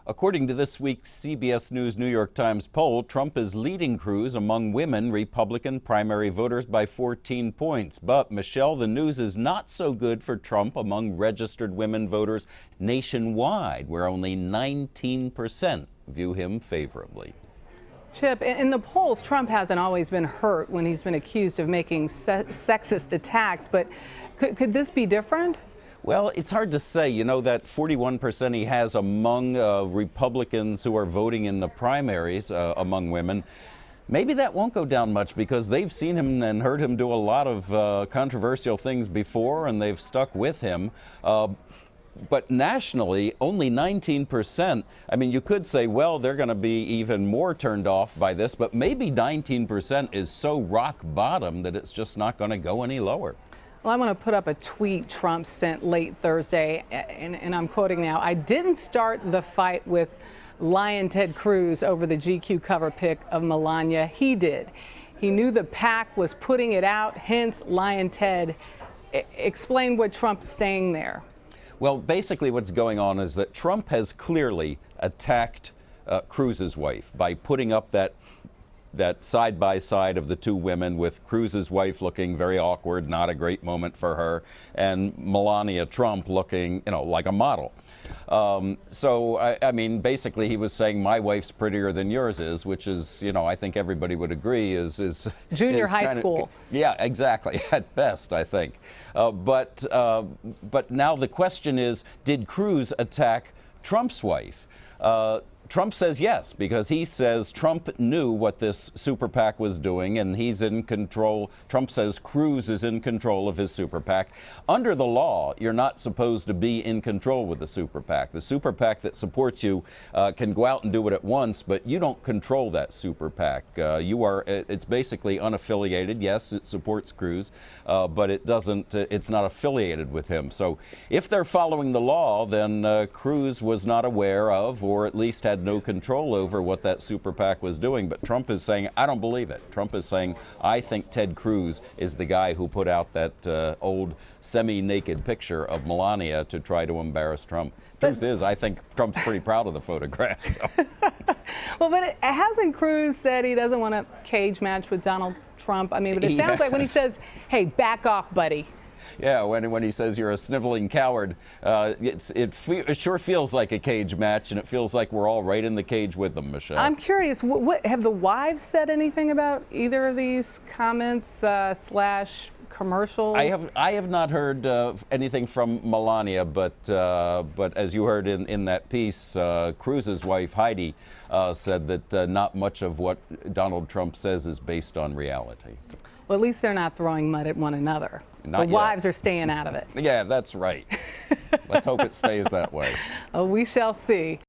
According to this week's CBS News New York Times poll, Trump is leading Cruz among women Republican primary voters by 14 points. But, Michelle, the news is not so good for Trump among registered women voters nationwide, where only 19% view him favorably. Chip, in the polls, Trump hasn't always been hurt when he's been accused of making sexist attacks, but could this be different? Well, it's hard to say. You know, that 41% he has among Republicans who are voting in the primaries among women, maybe that won't go down much because they've seen him and heard him do a lot of controversial things before, and they've stuck with him. But nationally, only 19%. I mean, you could say, well, they're going to be even more turned off by this, but maybe 19% is so rock bottom that it's just not going to go any lower. Well, I want to put up a tweet Trump sent late Thursday, and I'm quoting now. I didn't start the fight with Lion Ted Cruz over the GQ cover pic of Melania. He did. He knew the PAC was putting it out, hence Lion Ted. Explain what Trump's saying there. Well, basically what's going on is that Trump has clearly attacked Cruz's wife by putting up that side by side of the two women, with Cruz's wife looking very awkward, not a great moment for her, and Melania Trump looking, like a model. I mean, basically he was saying my wife's prettier than yours is, which is, I think everybody would agree is junior high school. Yeah, exactly, at best, I think. But now the question is, did Cruz attack Trump's wife? Trump says yes, because he says Trump knew what this super PAC was doing and he's in control. Trump says Cruz is in control of his super PAC. Under the law, you're not supposed to be in control with the super PAC. The super PAC that supports you can go out and do it at once, but you don't control that super PAC. It's basically unaffiliated. Yes, it supports Cruz, but it's not affiliated with him. So if they're following the law, then Cruz was not aware of, or at least had no control over what that super PAC was doing. But Trump is saying, I don't believe it. Trump is saying, I think Ted Cruz is the guy who put out that old semi-naked picture of Melania to try to embarrass Trump. Truth is, I think Trump's pretty proud of the photograph. So. Well, but hasn't Cruz said he doesn't want a cage match with Donald Trump? I mean, but it sounds like when he says, hey, back off, buddy. Yeah, when he says you're a sniveling coward, it sure feels like a cage match, and it feels like we're all right in the cage with them, Michelle. I'm curious, what have the wives said anything about either of these comments / commercials? I have not heard anything from Melania, but as you heard in that piece, Cruz's wife Heidi said that not much of what Donald Trump says is based on reality. Well, at least they're not throwing mud at one another. The wives are staying out of it. Yeah, that's right. Let's hope it stays that way. Oh, we shall see.